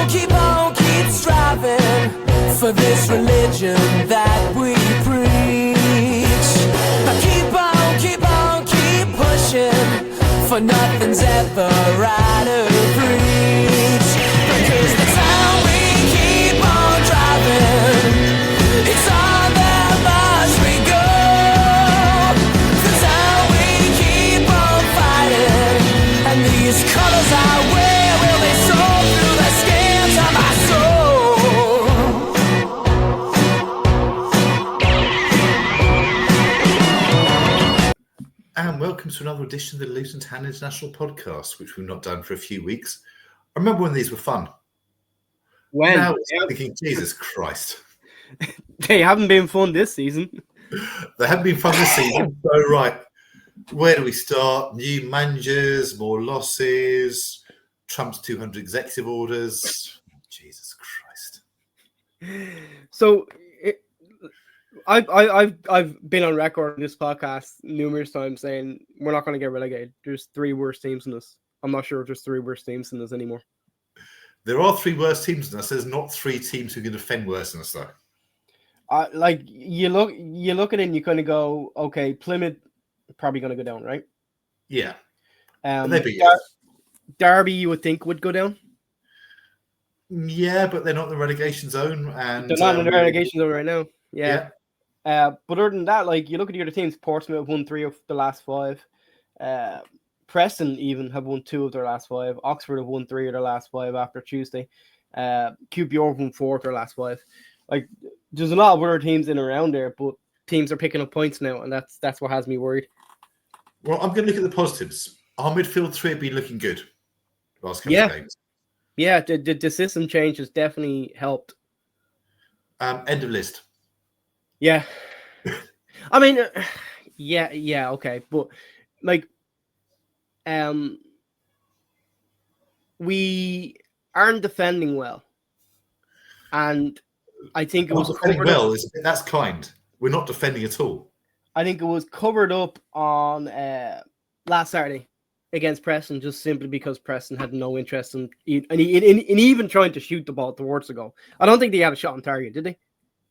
keep striving for this religion that we preach. Keep pushing for nothing's ever out of reach. Because the time we keep on driving, it's all that much we go. The time we keep on fighting, and these colors I wear will be sold through the skins of my soul. And welcome to another edition of the Luton Town International Podcast, which we've not done for a few weeks. I remember when these were fun. When? Now I'm thinking, Jesus Christ. They haven't been fun this season. They haven't been fun this season. So, right, where do we start? New managers, more losses, Trump's 200 executive orders. Jesus Christ. So I've been on record in this podcast numerous times saying we're not going to get relegated. There's three worse teams than us. I'm not sure if there's three worse teams than us anymore. There are three worse teams than us. There's not three teams who can defend worse than us, though. Like you look at it and you kind of go, okay, Plymouth probably going to go down, right? Yeah. Derby, you would think would go down. Yeah, but they're not in the relegation zone, and they're not in the relegation zone right now. Yeah. But other than that, like you look at the other teams, Portsmouth have won 3 of the last 5. Preston even have won 2 of their last 5. Oxford have won 3 of their last 5 after Tuesday. QPR have won 4 of their last 5. Like there's a lot of other teams in and around there, but teams are picking up points now, and that's what has me worried. Well, I'm going to look at the positives. Our midfield three have been looking good last couple of games. Yeah, the system change has definitely helped. End of list. Yeah. I mean, yeah, okay. But, like, we aren't defending well. And I think it was defending well. That's kind. We're not defending at all. I think it was covered up on last Saturday against Preston, just simply because Preston had no interest in even trying to shoot the ball towards the goal. I don't think they had a shot on target, did they?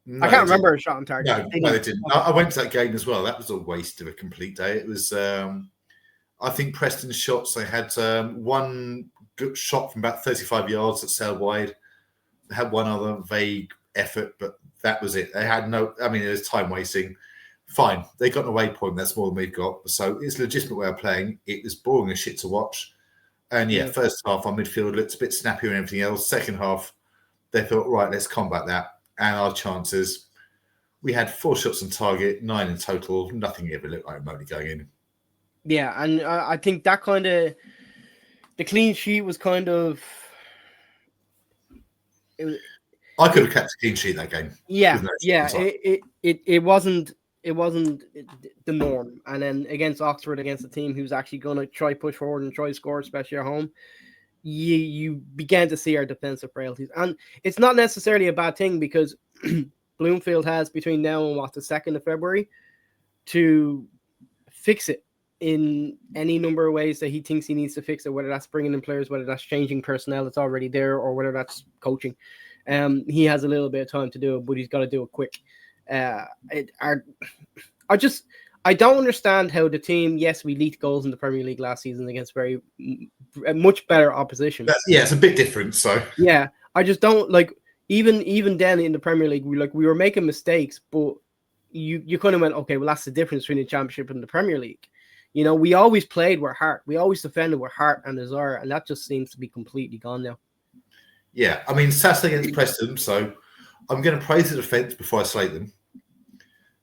No, I can't remember a shot on target. No, they didn't. I went to that game as well. That was a waste of a complete day. It was, I think, Preston's shots. They had one good shot from about 35 yards that sailed wide. They had one other vague effort, but that was it. They had no, I mean, it was time wasting. Fine. They got an away point. That's more than we've got. So it's a legitimate way of playing. It was boring as shit to watch. And first half, our midfield looked a bit snappier and everything else. Second half, they thought, right, let's combat that. And our chances, we had 4 shots on target, 9 in total. Nothing ever looked like remotely going in. Yeah, and I think that kind of, the clean sheet was kind of. I could have kept a clean sheet that game. Yeah, it wasn't the norm. And then against Oxford, against a team who's actually going to try push forward and try score, especially at home, you began to see our defensive frailties. And it's not necessarily a bad thing because Bloomfield has between now and the 2nd of February to fix it in any number of ways that he thinks he needs to fix it, whether that's bringing in players, whether that's changing personnel that's already there, or whether that's coaching. He has a little bit of time to do it, but he's got to do it quick. I don't understand how the team, yes, we leaked goals in the Premier League last season against much better opposition. It's a bit different. So yeah, I just don't like even then in the Premier League, we were making mistakes, but you kind of went, okay, well that's the difference between the Championship and the Premier League. You know, we always played with heart, we always defended with heart and desire, and that just seems to be completely gone now. Yeah, I mean Saturday against Preston, so I'm going to praise the defence before I slate them.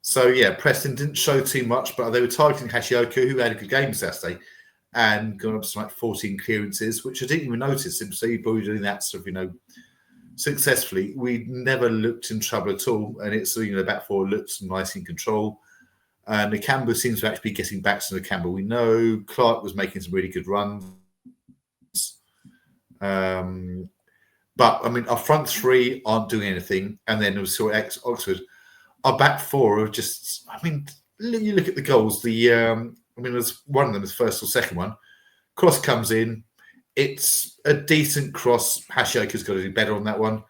So, yeah, Preston didn't show too much, but they were targeting Hashioka, who had a good game Saturday, and gone up to like 14 clearances, which I didn't even notice him. So, you're probably doing that sort of, successfully. We never looked in trouble at all, and it's, back 4 looked nice in control. And Nakamba seems to actually be getting back to Nakamba. We know Clark was making some really good runs. But, I mean, our front 3 aren't doing anything, and then we saw Oxford. Our back 4 are just, I mean, you look at the goals. There's one of them, the first or second one. Cross comes in. it's a decent cross. Hashioka's got to do better on that one.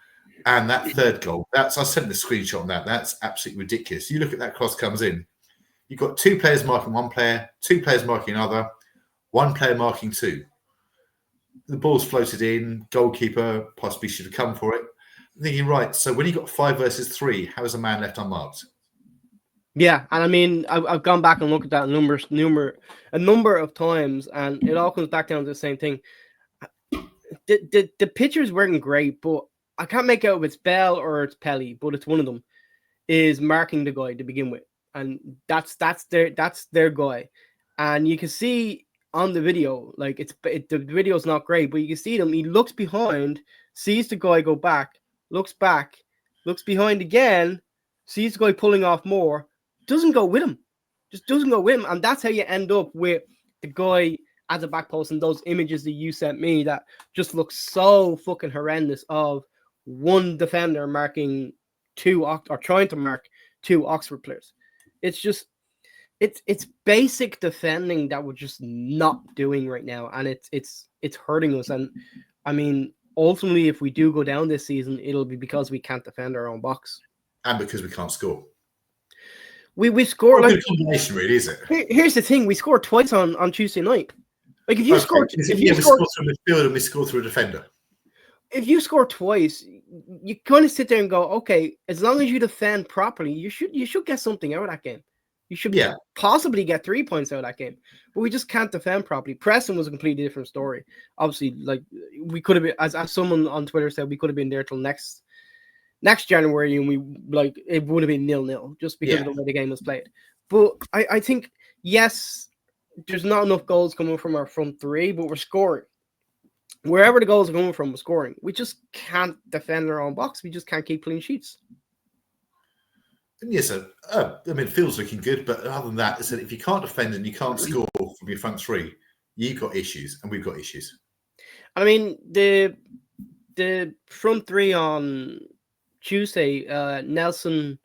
And that third goal, I sent the screenshot on that. That's absolutely ridiculous. You look at that cross comes in. You've got 2 players marking one player, 2 players marking another, 1 player marking 2. The ball's floated in. Goalkeeper possibly should have come for it. I'm thinking, right, so when you got 5 versus 3, how is a man left unmarked? Yeah, and I mean, I've gone back and looked at that a number of times, and it all comes back down to the same thing. The pictures weren't great, but I can't make out if it's Bell or it's Pelly, but it's one of them is marking the guy to begin with, and that's their guy, and you can see on the video, like the video's not great, but you can see him. He looks behind, sees the guy go back, looks behind again, sees the guy pulling off more, doesn't go with him, and that's how you end up with the guy at the back post and those images that you sent me that just look so fucking horrendous of one defender marking 2 or trying to mark 2 Oxford players. It's just it's basic defending that we're just not doing right now, and it's hurting us. And I mean, ultimately, if we do go down this season, it'll be because we can't defend our own box and because we can't score. We score Not a like good combination, really, is it? Here's the thing: we scored twice on Tuesday night. Like if you score through a midfielder and we score through a defender. If you score twice, you kind of sit there and go, okay, as long as you defend properly, you should get something out of that game. You should possibly get 3 points out of that game. But we just can't defend properly. Preston was a completely different story. Obviously, like we could have been, as someone on Twitter said, we could have been there till next January, and we like it would have been 0-0 just because of the way the game was played. But I think yes, there's not enough goals coming from our front 3, but we're scoring. Wherever the goals are coming from, we're scoring. We just can't defend our own box. We just can't keep clean sheets. And yes, the midfield's looking good, but other than that, if you can't defend and you can't score from your front 3, you've got issues, and we've got issues. I mean, the front 3 on Tuesday, Nelson,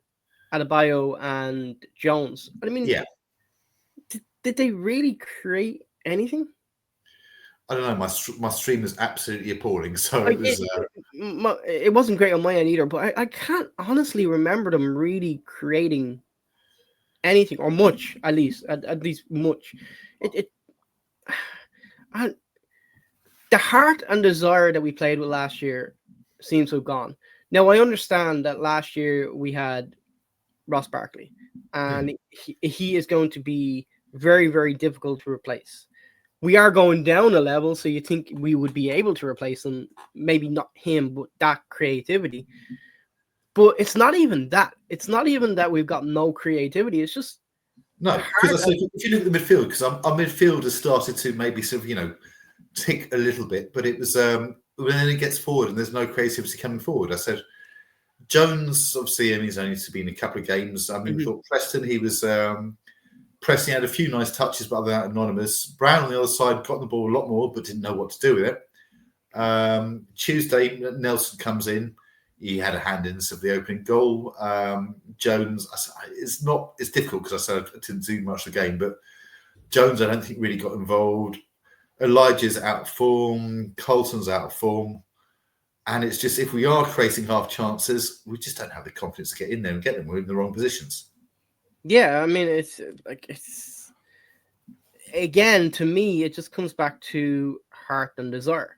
Adebayo, and Jones. I mean, did they really create anything? I don't know. My stream was absolutely appalling. So it wasn't great on my end either. But I can't honestly remember them really creating anything or much, at least much. The heart and desire that we played with last year seems to have gone. Now I understand that last year we had Ross Barkley, and he is going to be very, very difficult to replace. We are going down a level, so you think we would be able to replace him. Maybe not him, but that creativity. But it's not even that. It's not even that we've got no creativity. It's just no. Because if you look at the midfield, because our midfield has started to maybe sort of tick a little bit, but it was when it gets forward and there's no creativity coming forward. I said Jones, obviously, he's only been in a couple of games. I mean, for Preston, he was. Preston had a few nice touches, but other than that, anonymous. Brown on the other side got the ball a lot more, but didn't know what to do with it. Tuesday, Nelson comes in. He had a hand in of the opening goal. Jones, it's difficult because I said I didn't do much of the game, but Jones, I don't think really got involved. Elijah's out of form. Colton's out of form. And it's just, if we are creating half chances, we just don't have the confidence to get in there and get them. We're in the wrong positions. Yeah, I mean, it's again, to me, it just comes back to heart and desire.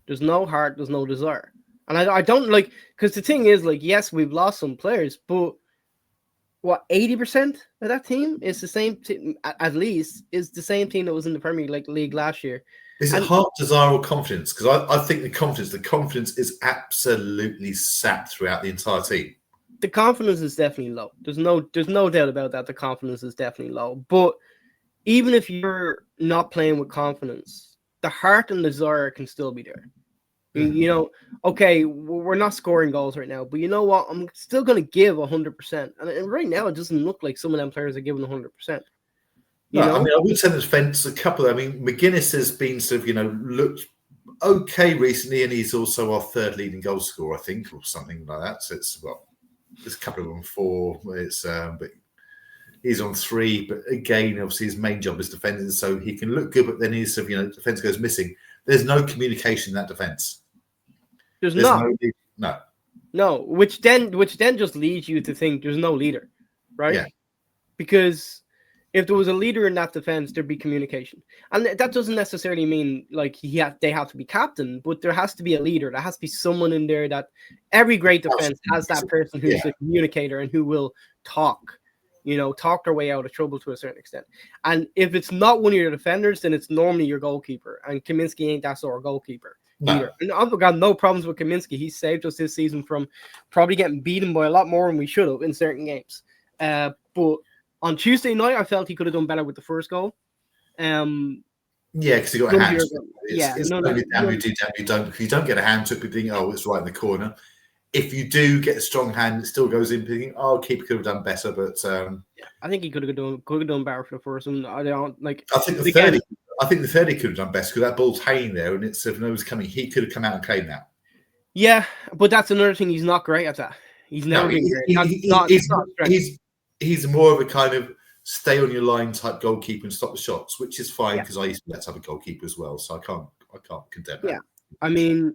There's no heart, there's no desire. And I don't like, because the thing is, like, yes, we've lost some players, but what, 80% of that team is the same team, at least, is the same team that was in the Premier League last year. Is it heart, desire, or confidence? Because I think the confidence is absolutely sapped throughout the entire team. The confidence is definitely low. There's no doubt about that. The confidence is definitely low. But even if you're not playing with confidence, the heart and desire can still be there. Okay, we're not scoring goals right now, but you know what? I'm still going to give 100%. And right now, it doesn't look like some of them players are giving 100%. I mean, I would say the defence, a couple. I mean, McGuinness has been sort of, looked okay recently, and he's also our third leading goal scorer, I think, or something like that. So there's a couple of them 4. But he's on 3. But again, obviously, his main job is defending, so he can look good. But then his defence goes missing. There's no communication in that defense. There's no. No, which then just leads you to think there's no leader, right? Yeah. Because if there was a leader in that defense, there'd be communication, and that doesn't necessarily mean like they have to be captain, but there has to be a leader. There has to be someone in there that every great defense has that person who's a communicator and who will talk their way out of trouble to a certain extent. And if it's not one of your defenders, then it's normally your goalkeeper. And Kaminsky ain't that sort of goalkeeper either. And I've got no problems with Kaminsky. He saved us this season from probably getting beaten by a lot more than we should have in certain games. But on Tuesday night, I felt he could have done better with the first goal. Because he got a hand. It's no, damn you do, damn you don't. If you don't get a hand to it, people think, oh, it's right in the corner. If you do get a strong hand, it still goes in. Thinking, oh, keeper could have done better, but I think he could have done better for the first one. I think the third. I think the third he could have done best because that ball's hanging there, and it's if no one's coming, he could have come out and claimed that. Yeah, but that's another thing. He's not great at that. He's never been great. He's more of a kind of stay on your line type goalkeeper and stop the shots, which is fine because I used to be that type of goalkeeper as well, so I can't condemn that. Yeah, I mean,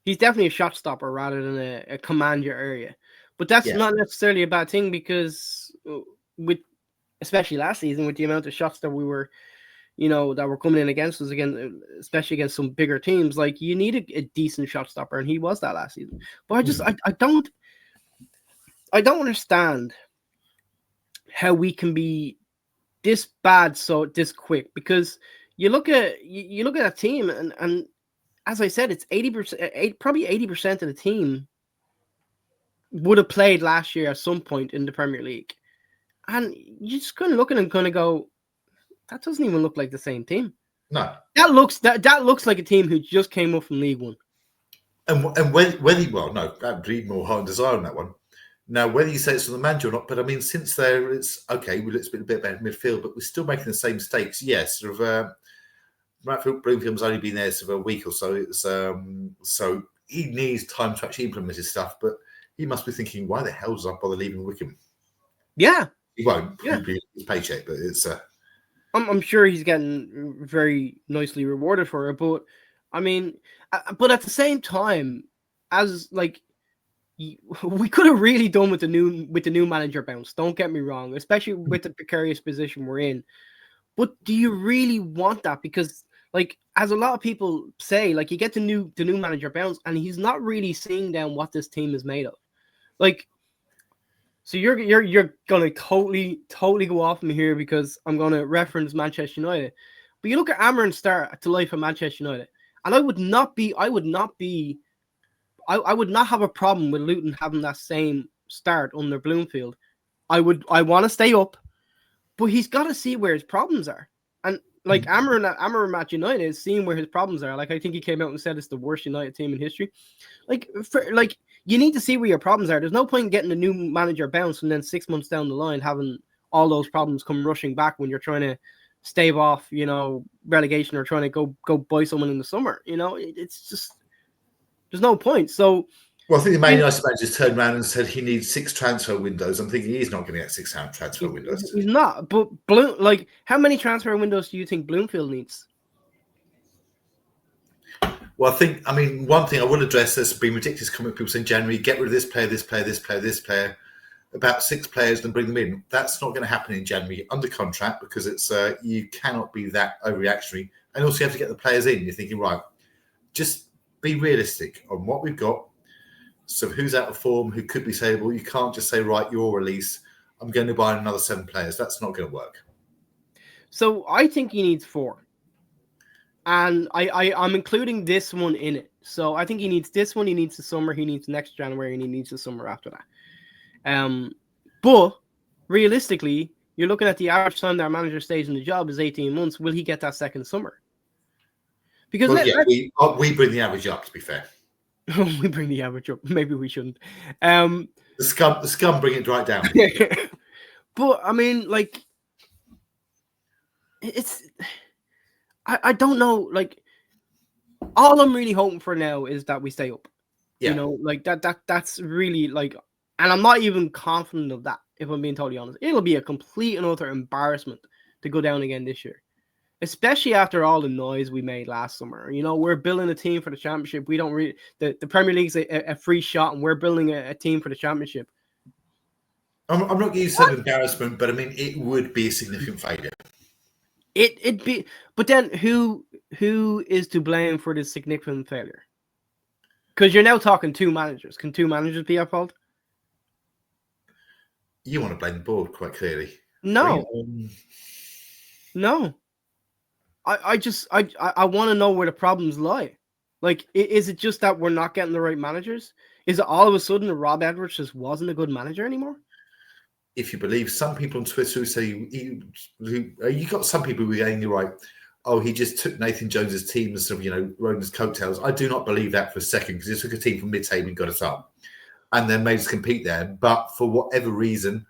he's definitely a shot stopper rather than a command your area, but that's not necessarily a bad thing because especially last season with the amount of shots that we were, that were coming in against us again, especially against some bigger teams, like you need a decent shot stopper, and he was that last season. But I don't understand how we can be this bad this quick, because you look at a team and as I said, it's 80%, probably 80% of the team would have played last year at some point in the Premier League. And you just couldn't look at them kind of go, that doesn't even look like the same team. No. That looks like a team who just came up from League One. And that'd be more heart and desire on that one. Now, whether you say it's from the manager or not, but I mean, since there, it's okay. It's been a bit better midfield, but we're still making the same mistakes. Yes, sort of. Matt Bloomfield's only been there for a week or so. It's so he needs time to actually implement his stuff. But he must be thinking, why the hell does I bother leaving Wickham? Yeah, he won't. Yeah, his paycheck, but it's. I'm sure he's getting very nicely rewarded for it. But I mean, but at the same time, as like. We could have really done with the new manager bounce. Don't get me wrong, especially with the precarious position we're in. But do you really want that? Because, like, as a lot of people say, like, you get the new manager bounce, and he's not really seeing down what this team is made of. Like, so you're gonna totally go off me here because I'm gonna reference Manchester United. But you look at Amarin's start to life at Manchester United, and I would not have a problem with Luton having that same start under Bloomfield. I want to stay up, but he's got to see where his problems are. And like Amarin at United is seeing where his problems are. Like I think he came out and said it's the worst United team in history. Like you need to see where your problems are. There's no point in getting a new manager bounce and then 6 months down the line having all those problems come rushing back when you're trying to stave off, relegation or trying to go buy someone in the summer. It's just. There's no point. So, I think the Man United manager turned around and said he needs 6 transfer windows. I'm thinking he's not going to get 6 transfer windows. He's not. But how many transfer windows do you think Bloomfield needs? Well, one thing I will address, there's been ridiculous comment people saying January, get rid of this player, this player, this player, this player, about 6 players, then bring them in. That's not going to happen in January under contract because it's you cannot be that overreactionary. And also you have to get the players in. You're thinking, right, just be realistic on what we've got. So who's out of form, who could be savable. You can't just say, right, you're released. I'm going to buy another 7 players. That's not going to work. So I think he needs 4. And I'm including this one in it. So I think he needs this one, he needs the summer, he needs next January, and he needs the summer after that. But realistically, you're looking at the average time that our manager stays in the job is 18 months. Will he get that second summer? Because we bring the average up, to be fair. We bring the average up. Maybe we shouldn't. The scum bring it right down. But I mean, like, it's. I don't know. Like, all I'm really hoping for now is that we stay up. Yeah. That's really like, and I'm not even confident of that. If I'm being totally honest, it'll be a complete and utter embarrassment to go down again this year. especially after all the noise we made last summer. You know, we're building a team for the championship. We don't really the Premier League's a free shot, and we're building a team for the championship. I'm not going to use that embarrassment, but I mean, it would be a significant failure. It'd be, but then who is to blame for this significant failure? Because you're now talking two managers. Can two managers be at fault? You want to blame the board, quite clearly. No. No. I want to know where the problems lie. Like, is it just that we're not getting the right managers? Is it all of a sudden that Rob Edwards just wasn't a good manager anymore? If you believe some people on Twitter who say you got some people who are saying, you're right, oh, he just took Nathan Jones's team and sort of, rode his coattails. I do not believe that for a second, because he took a team from mid-table and got us up and then made us compete there. But for whatever reason,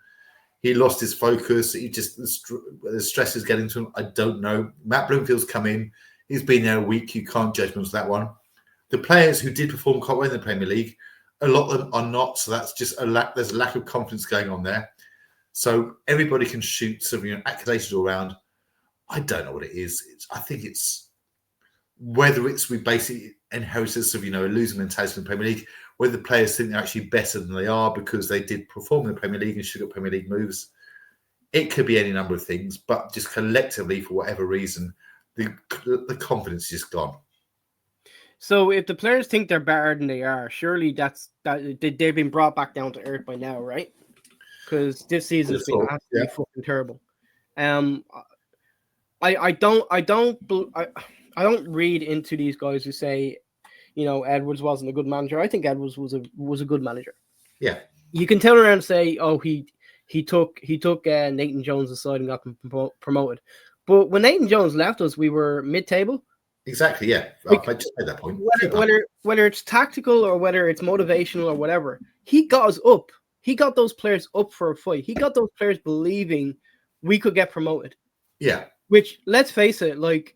he lost his focus. He just, the stress is getting to him. I don't know. Matt Bloomfield's come in. He's been there a week. You can't judge him on that one. The players who did perform quite well in the Premier League, a lot of them are not. So that's just there's a lack of confidence going on there. So everybody can shoot some accusations all around. I don't know what it is. I think it's whether it's we basically inherited of a losing mentality in the Premier League, whether the players think they're actually better than they are because they did perform in the Premier League and should have Premier League moves. It could be any number of things, but just collectively, for whatever reason, the confidence is just gone. So if the players think they're better than they are, surely they've been brought back down to earth by now, right? Because this season has been absolutely fucking terrible. I don't read into these guys who say, Edwards wasn't a good manager. I think Edwards was a good manager. Yeah, you can turn around and say, oh, he took Nathan Jones aside and got him promoted. But when Nathan Jones left us, we were mid-table. Exactly. Yeah, I just made that point. Whether it's tactical or whether it's motivational or whatever, he got us up. He got those players up for a fight. He got those players believing we could get promoted. Yeah. Which, let's face it, like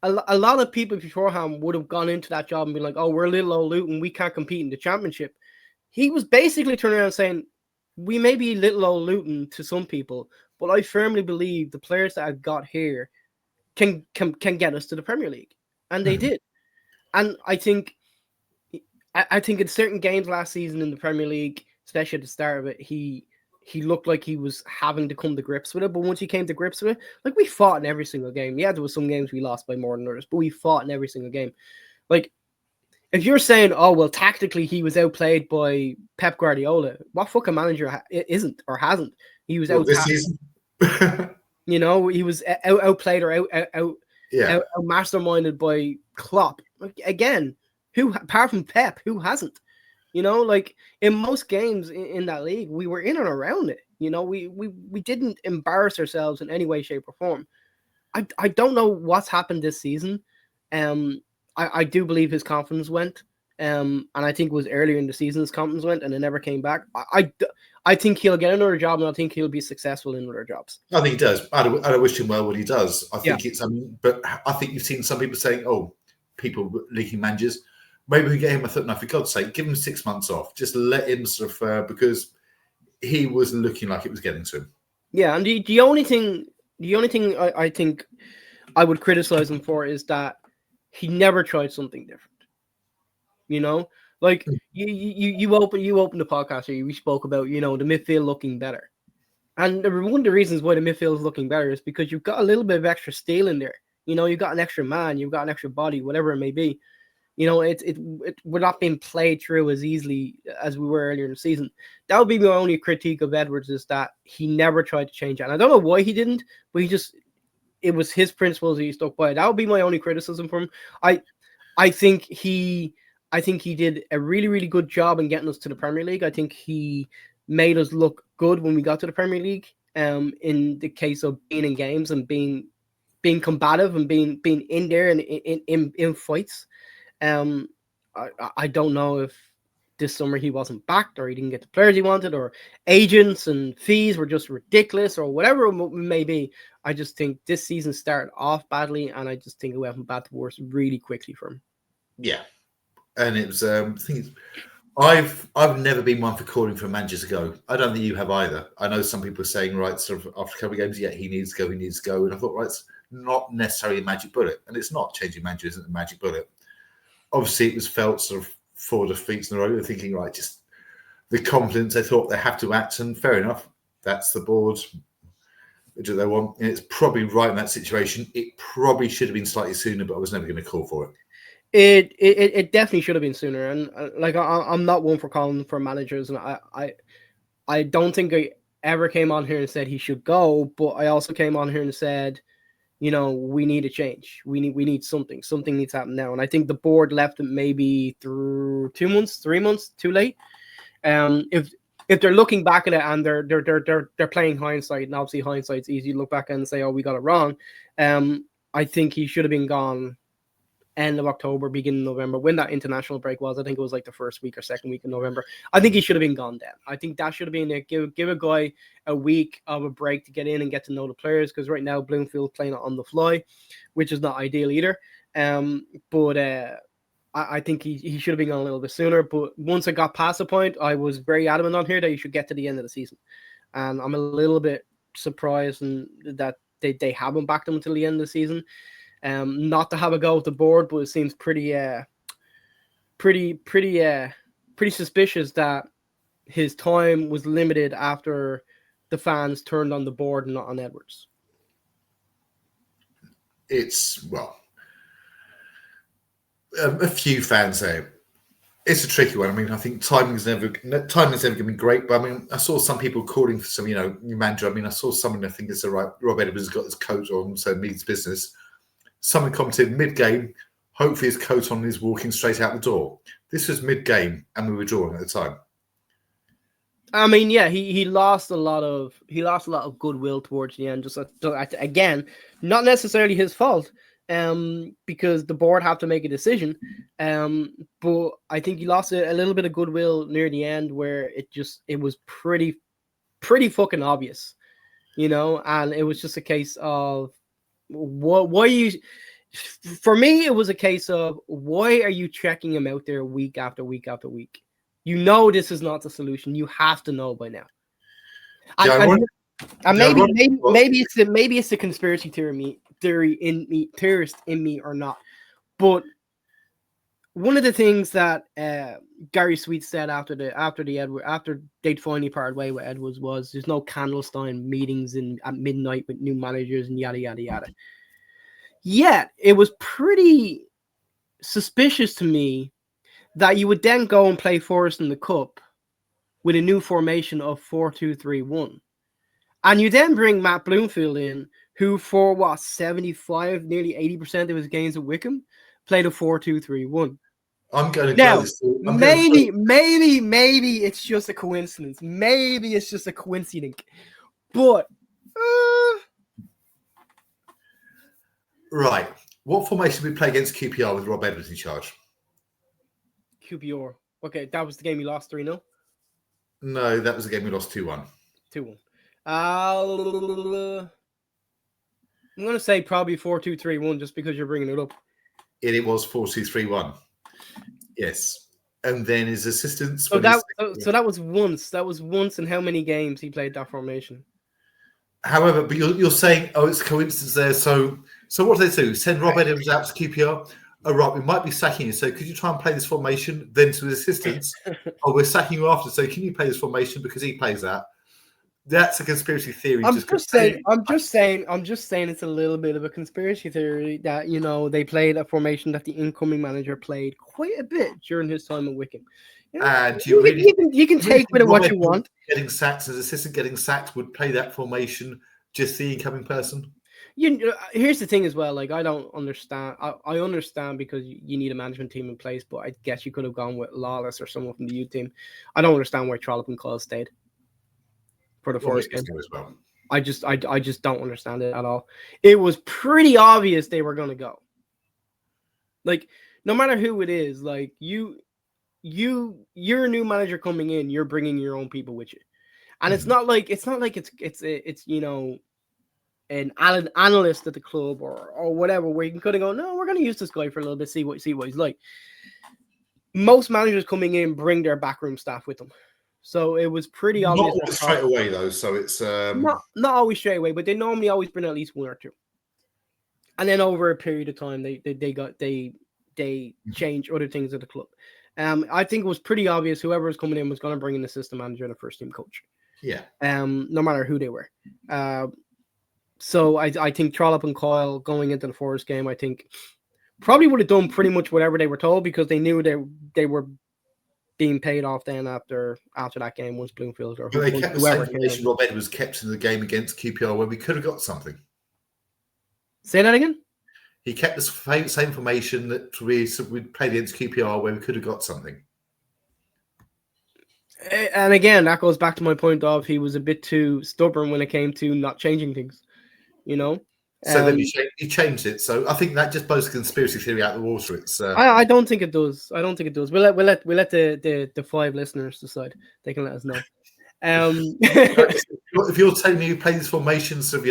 a lot of people beforehand would have gone into that job and been like, oh, we're little old Luton, we can't compete in the championship. He was basically turning around saying, we may be little old Luton to some people, but I firmly believe the players that I've got here can get us to the Premier League. And they did. And I think in certain games last season in the Premier League, especially at the start of it, he looked like he was having to come to grips with it. But once he came to grips with it, like, we fought in every single game. Yeah, there was some games we lost by more than others, but we fought in every single game. Like, if you're saying, oh, well, tactically he was outplayed by Pep Guardiola, what fucking manager isn't or hasn't? He was out this season. He was outplayed or out masterminded by Klopp. Like, again, who apart from Pep, who hasn't? Like, in most games in that league, we were in and around it. We didn't embarrass ourselves in any way, shape, or form. I don't know what's happened this season. I do believe his confidence went. And I think it was earlier in the season his confidence went and it never came back. I think he'll get another job, and I think he'll be successful in other jobs. I think he does. I wish him well when he does. I think it's but I think you've seen some people saying, oh, people leaking managers. Maybe we get him a thought. No, for God's sake, give him 6 months off. Just let him sort of because he was looking like it was getting to him. Yeah, and the only thing I think I would criticize him for is that he never tried something different. Like you opened the podcast here. We spoke about the midfield looking better, and one of the reasons why the midfield is looking better is because you've got a little bit of extra steel in there. You've got an extra man, you've got an extra body, whatever it may be. We're not being played through as easily as we were earlier in the season. That would be my only critique of Edwards, is that he never tried to change it. And I don't know why he didn't, but it was his principles he stuck by. That would be my only criticism for him. I think he did a really, really good job in getting us to the Premier League. I think he made us look good when we got to the Premier League. In the case of being in games and being combative and being in there and in fights. I don't know if this summer he wasn't backed or he didn't get the players he wanted or agents and fees were just ridiculous or whatever it may be. I just think this season started off badly, and I just think it went from bad to worse really quickly for him. Yeah. And it was I've never been one for calling for managers to go. I don't think you have either. I know some people are saying, right, sort of after a couple of games, he needs to go. And I thought, right, not necessarily a magic bullet. And it's not. Changing manager isn't a magic bullet. Obviously, it was felt sort of 4 defeats in a row. They're thinking, right, just the confidence they thought they have to act, and fair enough. That's the board. They do what they want. And it's probably right in that situation. It probably should have been slightly sooner, but I was never going to call for it. It definitely should have been sooner. And like I'm not one for calling for managers, and I don't think I ever came on here and said he should go, but I also came on here and said, you know, we need a change. We need something. Something needs to happen now. And I think the board left it maybe through 2 months, 3 months too late. If they're looking back at it and they're playing hindsight, and obviously hindsight's easy to look back and say, oh, we got it wrong. I think he should have been gone end of October, beginning of November, when that international break was. I think it was like the first week or second week of November. I think he should have been gone then. I think that should have been it. Give a guy a week of a break to get in and get to know the players, because right now Bloomfield playing it on the fly, which is not ideal either. But I think he should have been gone a little bit sooner. But once I got past the point, I was very adamant on here that he should get to the end of the season. And I'm a little bit surprised that they haven't backed him until the end of the season. Not to have a go with the board, but it seems pretty suspicious that his time was limited after the fans turned on the board and not on Edwards. It's, well, a few fans say it's a tricky one. I mean, I think timing's never going to be great, but I mean, I saw some people calling for some, new manager. I mean, I saw someone, I think it's all right, Rob Edwards has got his coat on, so means business. Someone commented mid-game, hopefully his coat on and he's walking straight out the door. This was mid-game and we were drawing at the time. I mean, yeah, he lost a lot of goodwill towards the end. Just again, not necessarily his fault, because the board have to make a decision. But I think he lost a little bit of goodwill near the end, where it was pretty fucking obvious, and it was just a case of for me, it was a case of, why are you checking him out there week after week after week? This is not the solution. You have to know by now. Maybe it's a conspiracy theory in me, theorist in me, or not. But one of the things that Gary Sweet said after they'd finally parted way with Edwards was, there's no Candlestein meetings at midnight with new managers and yada yada yada. Yet it was pretty suspicious to me that you would then go and play Forest in the Cup with a new formation of 4-2-3-1, and you then bring Matt Bloomfield in, who for 75, nearly 80% of his games at Wickham played a 4-2-3-1. I'm going to now, go this. maybe it's just a coincidence. Maybe it's just a coincidence. But right, what formation did we play against QPR with Rob Edwards in charge? QPR. Okay, that was the game you lost 3-0? No, that was the game we lost 2-1. 2-1. I'm going to say probably 4-2-3-1, just because you're bringing it up. It was 4-2-3-1. Yes. And then his assistants. So that was once. That was once in how many games he played that formation? However, but you're saying, it's a coincidence there. So what do they do? Send Rob Edwards out to QPR? Oh, right, we might be sacking you. So could you try and play this formation? Then to his assistants, we're sacking you after. So can you play this formation because he plays that? That's a conspiracy theory. I'm just saying it's a little bit of a conspiracy theory that, they played a formation that the incoming manager played quite a bit during his time at Wickham. And you can take with it what you want. Getting sacked, his assistant getting sacked would play that formation, just the incoming person. Here's the thing as well. Like, I don't understand. I understand because you need a management team in place, but I guess you could have gone with Lawless or someone from the youth team. I don't understand why Trollope and Coyle stayed for the first game as well. I just don't understand it at all. It was pretty obvious they were going to go. Like, no matter who it is, like you're a new manager coming in, you're bringing your own people with you, and it's not like it's an analyst at the club or whatever, where you can kind of go, no, we're going to use this guy for a little bit, see what he's like. Most managers coming in bring their backroom staff with them. So it was pretty obvious. Not straight away, though. So it's not always straight away, but they normally always bring at least one or two. And then over a period of time, they changed other things at the club. I think it was pretty obvious whoever was coming in was going to bring in the system manager and a first team coach. Yeah. No matter who they were. So I think Trollope and Coyle going into the Forest game, I think probably would have done pretty much whatever they were told because they knew they were being paid off then after that game once Bloomfield or they kept the same information Rob Edwards kept in the game against QPR where we could have got something. Say that again? He kept the same information that we played against QPR where we could have got something. And again, that goes back to my point of he was a bit too stubborn when it came to not changing things, you know? So then he changed it. So I think that just blows the conspiracy theory out of the water. It's I don't think it does. I don't think it does. We'll let the 5 listeners decide. They can let us know. If you're telling me you play these formations of,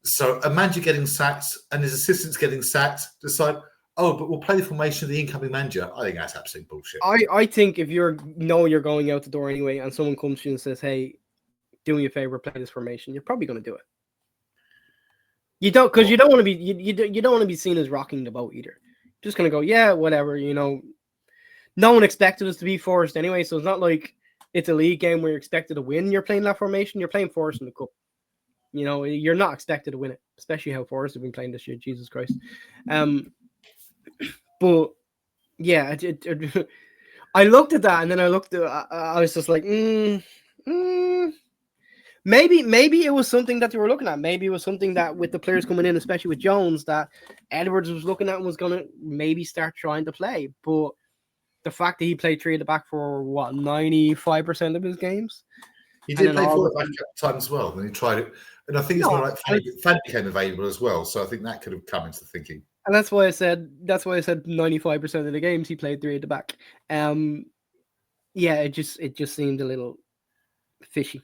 so a manager getting sacked and his assistants getting sacked, decide, but we'll play the formation of the incoming manager. I think that's absolute bullshit. I think if you're going out the door anyway and someone comes to you and says, hey, do me a favor, play this formation, you're probably going to do it. You don't, because you don't want to be you don't want to be seen as rocking the boat either. Just gonna go, yeah, whatever. No one expected us to be Forest anyway, so it's not like it's a league game where you're expected to win. You're playing that formation. You're playing Forest in the cup. You're not expected to win it, especially how Forest have been playing this year. Jesus Christ. But yeah, I looked at that and then I was just like, Maybe it was something that they were looking at. Maybe it was something that with the players coming in, especially with Jones, that Edwards was looking at and was going to maybe start trying to play. But the fact that he played 3 at the back for 95% of his games. He did play 4 at the back at times as well. Then he tried it. And I think it's more like Fan became available as well. So I think that could have come into thinking. And that's why I said 95% of the games he played 3 at the back. Yeah, it just seemed a little fishy.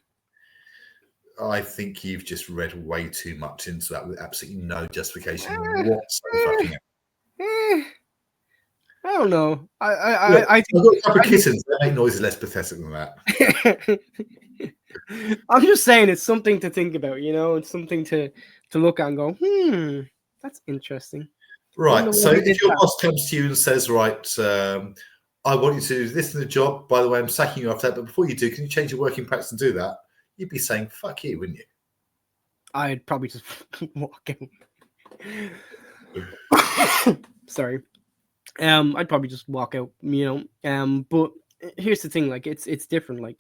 I think you've just read way too much into that with absolutely no justification whatsoever. I don't know. I think I've got a couple of kittens. They make noises less pathetic than that. I'm just saying it's something to think about. It's something to look at and go, that's interesting. Right. So if your boss comes to you and says, right, I want you to do this in the job. By the way, I'm sacking you after that. But before you do, can you change your working practice and do that? You'd be saying, fuck you, wouldn't you? I'd probably just walk out. Sorry. I'd probably just walk out, but here's the thing, like, it's different. Like,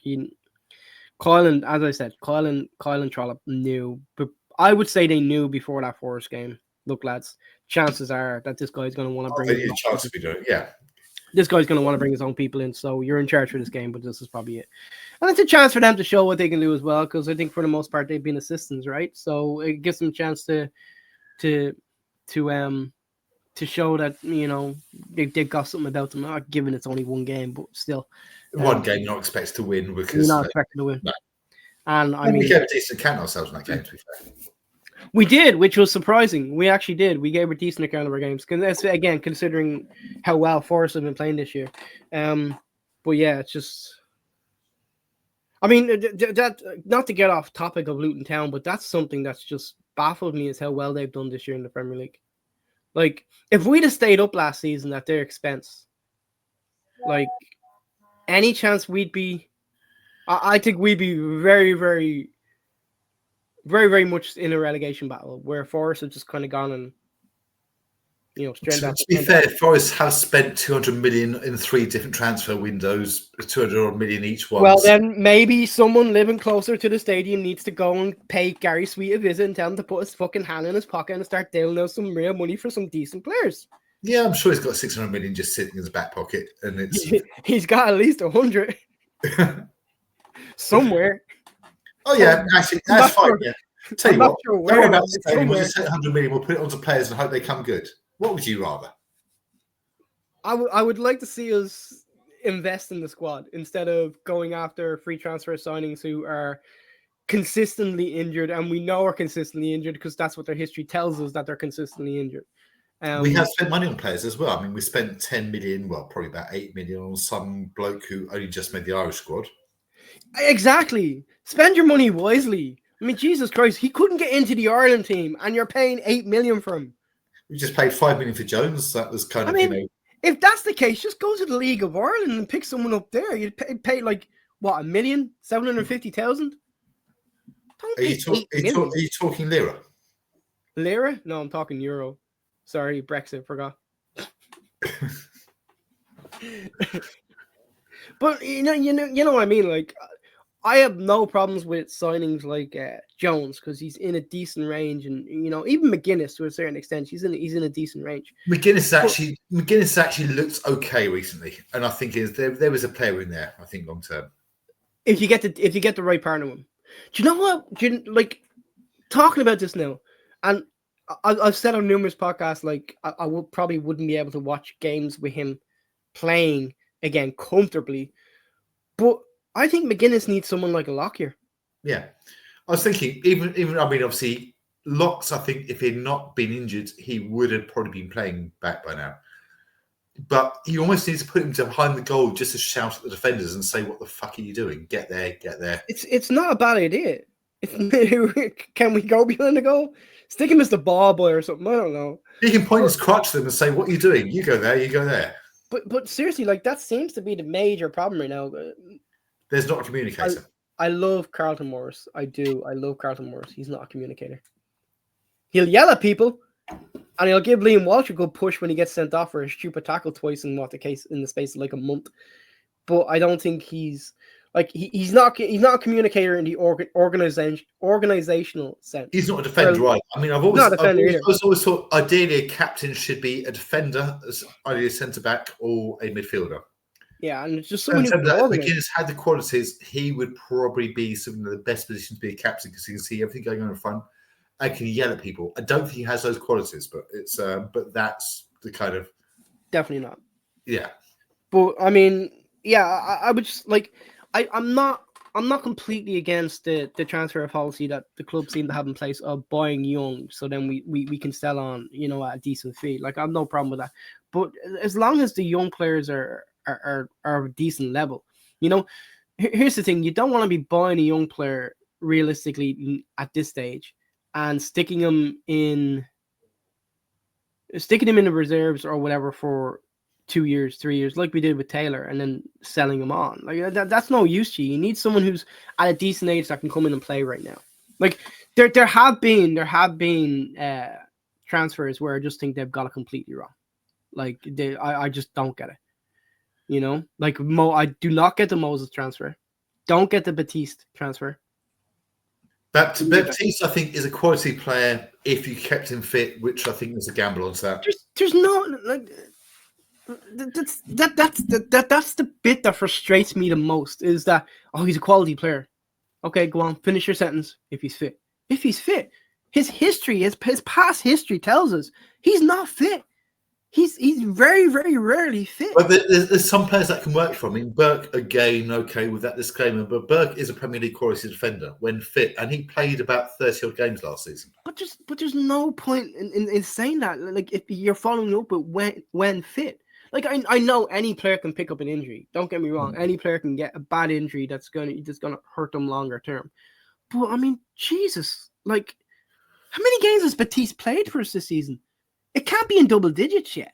Coyle, as I said, Coyle and Trollope knew, but I would say they knew before that Forest game. Look, lads, chances are that this guy's going to want to bring a chance to be doing it, yeah. This guy's going to want to bring his own people in, so you're in charge for this game, but this is probably it. And it's a chance for them to show what they can do as well, because I think for the most part they've been assistants, right? So it gives them a chance to show that they've got something about them. Not given it's only one game, but still, one game you're not expected to win because you're not expected to win. No. And we gave a decent account ourselves in that game. To be fair. We did, which was surprising. We actually did. We gave a decent account of our games. Again, considering how well Forest have been playing this year. But yeah, it's just... I mean, that not to get off topic of Luton Town, but that's something that's just baffled me is how well they've done this year in the Premier League. Like, if we'd have stayed up last season at their expense, like, any chance we'd be... I think we'd be very, very... very, very much in a relegation battle where Forest have just kind of gone and, straight out. To be fair, Forest has spent 200 million in 3 different transfer windows, 200 million each one. Well, then maybe someone living closer to the stadium needs to go and pay Gary Sweet a visit and tell him to put his fucking hand in his pocket and start dealing out some real money for some decent players. Yeah, I'm sure he's got 600 million just sitting in his back pocket, and it's he's got at least 100 somewhere. Oh yeah, actually, that's fine. Yeah. Tell you what, don't worry about the stadium. We'll just take 100 million. We'll put it onto players and hope they come good. What would you rather? I would like to see us invest in the squad instead of going after free transfer signings who are consistently injured, and we know are consistently injured because that's what their history tells us, that they're consistently injured. We have spent money on players as well. I mean, we spent 10 million, well, probably about 8 million on some bloke who only just made the Irish squad. Exactly. Spend your money wisely. I mean, Jesus Christ, he couldn't get into the Ireland team, and you're paying $8 million for him. We just paid $5 million for Jones. That was kind of, if that's the case, just go to the League of Ireland and pick someone up there. You'd pay like what, $1,750,000? Are you talking lira? Lira? No, I'm talking euro. Sorry, Brexit, forgot. But you know what I mean. Like, I have no problems with signings like Jones because he's in a decent range, and even McGuinness to a certain extent, he's in a decent range. McGuinness actually looked okay recently, and I think there was a player in there. I think long term. If you get the right partner with him, do you know what? Like talking about this now, and I've said on numerous podcasts, like I probably wouldn't be able to watch games with him playing again comfortably, but I think McGuinness needs someone like a Lockyer. Yeah, I was thinking even I mean obviously Locks. I think if he'd not been injured, he would have probably been playing back by now. But you almost need to put him behind the goal just to shout at the defenders and say, "What the fuck are you doing? Get there, get there." It's not a bad idea. Can we go behind the goal? Stick him as the ball boy or something. I don't know. He can point his crotch to them and say, "What are you doing? You go there, you go there." But seriously, like that seems to be the major problem right now. There's not a communicator. I love Carlton Morris. I do. I love Carlton Morris. He's not a communicator. He'll yell at people, and he'll give Liam Walsh a good push when he gets sent off for a stupid tackle twice in the space of like a month. But I don't think he's not a communicator in the organizational sense. He's not a defender, right? I mean, I've always thought ideally a captain should be a defender, as either a centre back or a midfielder. Yeah, and it's just someone who McGuinness had the qualities. He would probably be some of the best position to be a captain because he can see everything going on in front and can yell at people. I don't think he has those qualities, but it's but that's the kind of definitely not. Yeah, but I mean, yeah, I would just like. I'm not completely against the transfer policy that the club seem to have in place of buying young, so then we can sell on at a decent fee. Like I have no problem with that, but as long as the young players are a decent level, here's the thing: you don't want to be buying a young player realistically at this stage and sticking him in the reserves or whatever for 2 years, 3 years, like we did with Taylor, and then selling him on. Like that's no use to you. You need someone who's at a decent age that can come in and play right now. Like there have been transfers where I just think they've got it completely wrong. Like I just don't get it. Like I do not get the Moses transfer. Don't get the Baptiste transfer. Baptiste, I think, is a quality player if you kept him fit, which I think is a gamble on that. There's no like. That's the bit that frustrates me the most is that he's a quality player. Okay, go on, finish your sentence. If he's fit, his past history tells us he's not fit. He's very, very rarely fit. But there's some players that can work for him. I mean, Burke again, okay, with that disclaimer, but Burke is a Premier League quality defender when fit, and he played about 30 odd games last season. But there's no point in saying that. Like if you're following up with when fit. Like I know any player can pick up an injury. Don't get me wrong. Any player can get a bad injury that's gonna hurt them longer term. But I mean, Jesus, like how many games has Baptiste played for us this season? It can't be in double digits yet.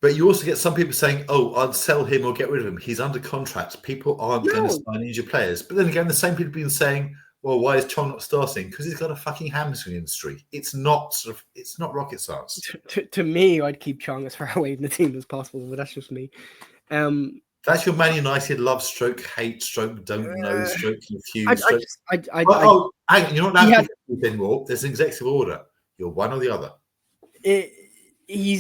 But you also get some people saying, "Oh, I'd sell him or get rid of him. He's under contract. People aren't going to sign injured players." But then again, the same people have been saying, "Well, why is Chong not starting? Because he's got a fucking hamstring injury." It's not rocket science. To me, I'd keep Chong as far away from the team as possible, but that's just me. That's your Man United love stroke, hate stroke, don't know stroke, confused stroke. Hang on, you're not allowed to do anymore. There's an executive order. You're one or the other. He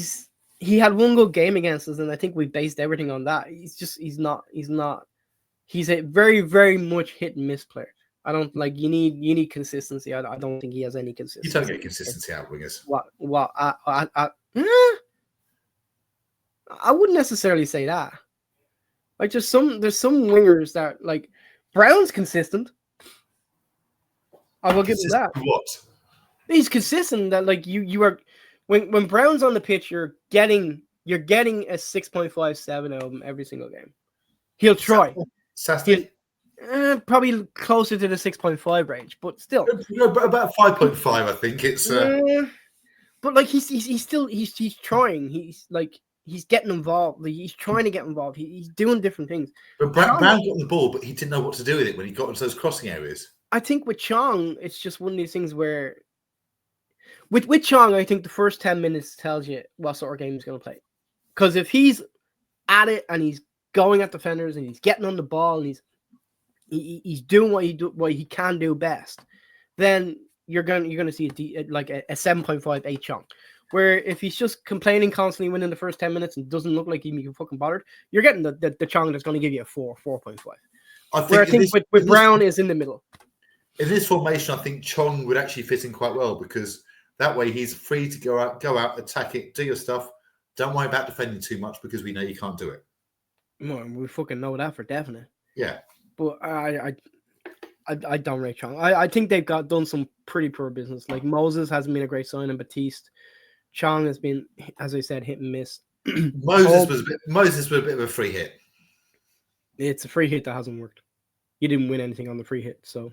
had one good game against us, and I think we based everything on that. He's not. He's a very, very much hit and miss player. I don't like. You need consistency. I don't think he has any consistency. You don't get consistency out of wingers. What? I wouldn't necessarily say that. Like there's some wingers that like Brown's consistent. I will give him that. What? He's consistent. That like you are when Brown's on the pitch, you're getting a 6.57 of him every single game. He'll try. Saturday. Probably closer to the 6.5 range, but still. About 5.5, I think it's. But like he's still trying. He's getting involved. Like, he's trying to get involved. He's doing different things. But Brown got the ball, but he didn't know what to do with it when he got into those crossing areas. I think with Chong, it's just one of these things where with Chong, I think the first 10 minutes tells you what sort of game he's going to play. Because if he's at it and he's going at defenders and he's getting on the ball and he's doing what he can do best, then you're gonna see a 7.5 8 Chong. Where if he's just complaining constantly winning the first 10 minutes and doesn't look like he's fucking bothered, you're getting the Chong that's going to give you a 4.5. I think with Brown is in the middle. In this formation, I think Chong would actually fit in quite well because that way he's free to go out, attack it, do your stuff. Don't worry about defending too much because we know you can't do it. Well, we fucking know that for definite. Yeah. But I don't rate Chong. I think they've done some pretty poor business. Like Moses hasn't been a great signing. Batiste, Chong has been, as I said, hit and miss. Moses was a bit of a free hit. It's a free hit that hasn't worked. You didn't win anything on the free hit, so.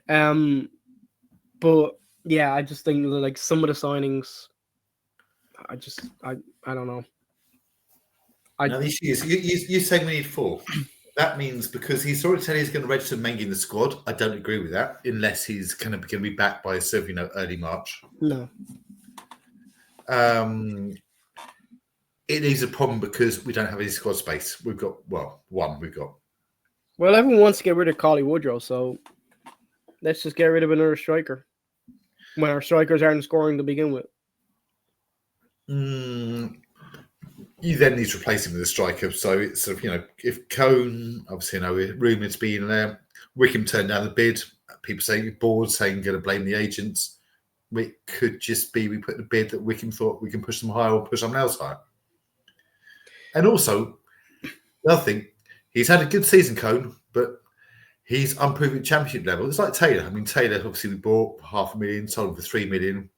But yeah, I just think like some of the signings, I don't know. Now the issue is you saying we need 4. That means because he's already said he's going to register Mengi in the squad. I don't agree with that unless he's going to be back by early March. No. It is a problem because we don't have any squad space. We've got one. Well, everyone wants to get rid of Collie Woodrow, so let's just get rid of another striker when our strikers aren't scoring to begin with. You then need to replace him with a striker. So it's if Cone, obviously, rumoured to be in there, Wickham turned down the bid. People saying bored, saying going to blame the agents. It could just be we put the bid that Wickham thought we can push them higher or push someone else higher. And also, the other thing, he's had a good season, Cone, but he's unproven championship level. It's like Taylor. I mean, Taylor, obviously, we bought for $500,000, sold him for $3 million.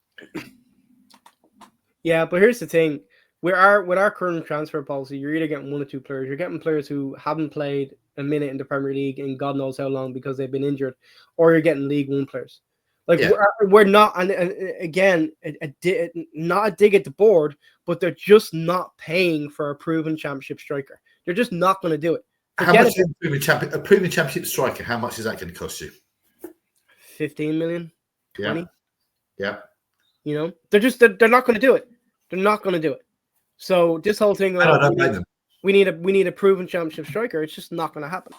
Yeah, but here's the thing. With our current transfer policy, you're either getting 1 or 2 players. You're getting players who haven't played a minute in the Premier League in God knows how long because they've been injured, or you're getting League One players. We're not, and again, not a dig at the board, but they're just not paying for a proven championship striker. They're just not going to do it. How much is a proven championship striker? How much is that going to cost you? 15 million. 20. Yeah. They're not going to do it. They're not going to do it. So this whole thing, we need a proven championship striker. It's just not going to happen.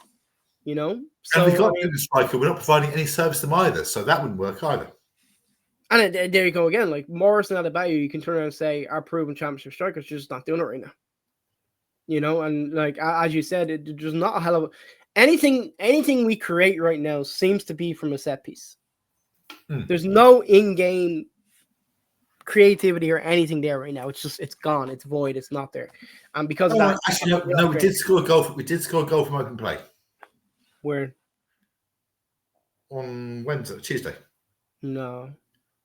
So and we've got a proven striker. We're not providing any service to them either, so that wouldn't work either. And there you go again. Like Morrison at Adebayo, you can turn around and say our proven championship strikers are just not doing it right now. And like as you said, there's not a hell of anything we create right now seems to be from a set piece. There's no in-game creativity or anything there right now. It's gone. It's void. It's not there. And because of that, actually, no, we did score a goal. We did score a goal from open play. Where? On Tuesday. No.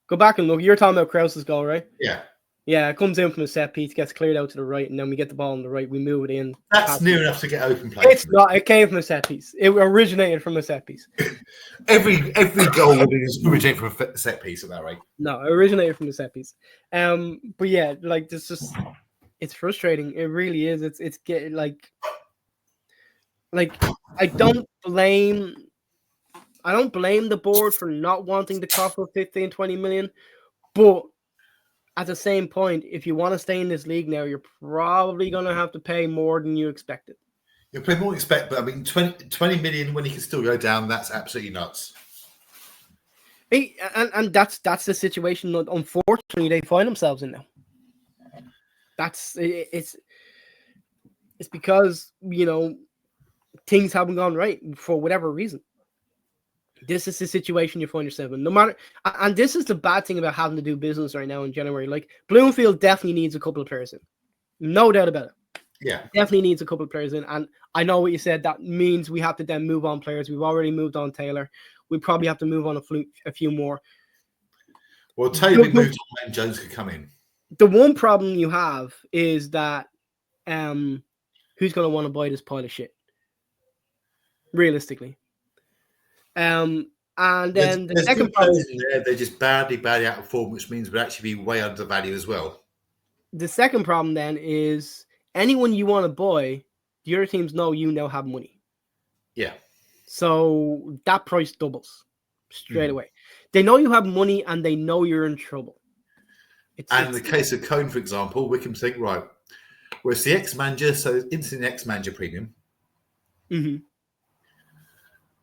Go back and look. You're talking about Krause's goal, right? Yeah. Yeah, it comes in from a set piece, gets cleared out to the right, and then we get the ball on the right. We move it in. That's near enough to get open play. It's not. It came from a set piece. It originated from a set piece. every goal originated from a set piece at that rate. No, it originated from a set piece. But yeah, like this just it's frustrating. It really is. It's getting like I don't blame the board for not wanting to cost 15, 20 million, but at the same point, if you want to stay in this league now, you're probably going to have to pay more than you expected. You'll pay more expect, but I mean, 20 million when you can still go down, that's absolutely nuts. And that's the situation that unfortunately they find themselves in now. It's because, things haven't gone right for whatever reason. This is the situation you find yourself in. No matter, and this is the bad thing about having to do business right now in January. Like Bloomfield definitely needs a couple of players in, no doubt about it. Yeah, definitely needs a couple of players in. And I know what you said. That means we have to then move on players. We've already moved on Taylor. We probably have to move on a few more. Well, Taylor moved on, and Jones could come in. The one problem you have is that who's going to want to buy this pile of shit? realistically. And then the there's second good problem, players in there. They're just badly out of form, which means we'd actually be way undervalued as well. the second problem then is anyone you want to buy, the other teams know you now have money. Yeah. So that price doubles straight away. They know you have money and they know you're in trouble. In the case of Cone, for example, we can think, right, well, it's the ex-manager, so it's instant ex-manager premium. Mm-hmm.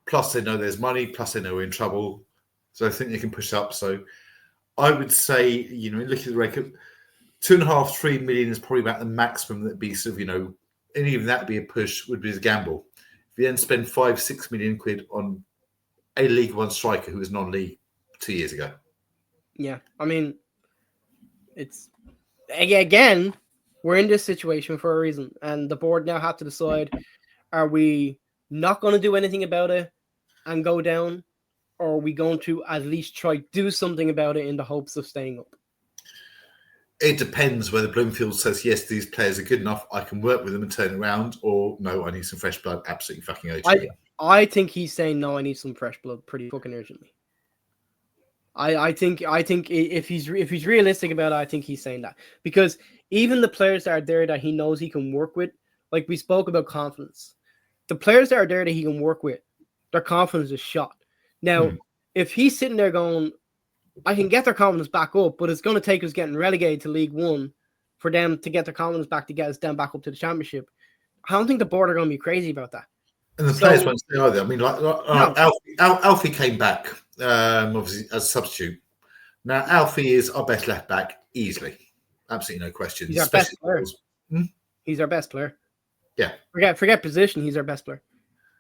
Plus, they know there's money. Plus, they know we're in trouble. So I think they can push up. So I would say, looking at the record, 2.5, 3 million is probably about the maximum that'd be sort of, and even that would be a push, would be a gamble. If you then spend 5, 6 million quid on a League One striker who was non-league 2 years ago. Yeah, I mean, it's again, we're in this situation for a reason, and the board now have to decide: are we not going to do anything about it and go down, or are we going to at least try do something about it in the hopes of staying up? It depends whether Bloomfield says, yes, these players are good enough, I can work with them and turn it around, or no, I need some fresh blood absolutely fucking urgently. I think he's saying, no, I need some fresh blood pretty fucking urgently. I think if he's realistic about it, I think he's saying that. Because even the players that are there that he knows he can work with, like we spoke about confidence, the players that are there that he can work with, their confidence is shot. Now, if he's sitting there going, I can get their confidence back up, but it's going to take us getting relegated to League One for them to get their confidence back to get us down back up to the Championship. I don't think the board are going to be crazy about that. And the players won't stay either. I mean, Alfie came back, obviously, as a substitute. Now, Alfie is our best left back, easily. Absolutely no question. He's our best player. He's our best player. Yeah. Forget position, he's our best player.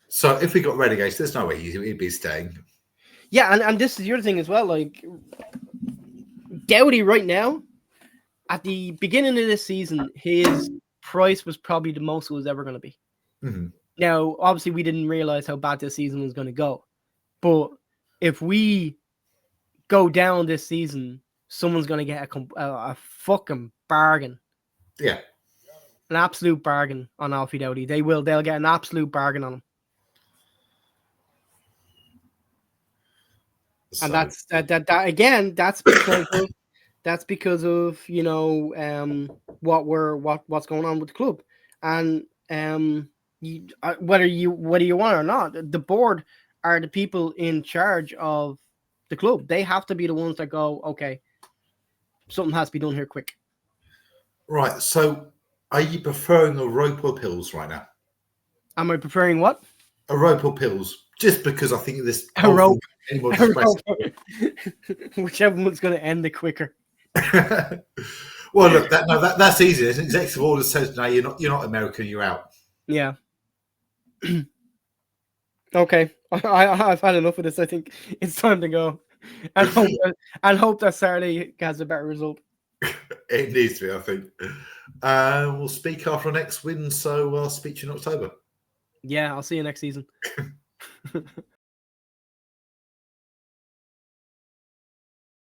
So if we got relegated, there's no way he'd be staying. Yeah, and this is the other thing as well. Like, Doughty right now, at the beginning of this season, his price was probably the most it was ever going to be. Mm-hmm. Now, obviously, we didn't realize how bad this season was going to go. But if we go down this season, someone's going to get a fucking bargain. Yeah. An absolute bargain on Alfie Doughty. They'll get an absolute bargain on him. So. And that again, that's because of what's going on with the club. And whether you want or not, the board are the people in charge of the club. They have to be the ones that go, okay, something has to be done here quick. Right. So are you preferring a rope or pills right now? Am I preferring what? A rope or pills. Just because I think this a rope. Whichever one's going to end it quicker. Well, look, that's easy. An executive order says, no, you're not American, you're out. Yeah. Okay, I've had enough of this. I think it's time to go, and hope that Saturday has a better result. It needs to be, I think. We'll speak after our next win, so I'll speak to you in October. Yeah, I'll see you next season.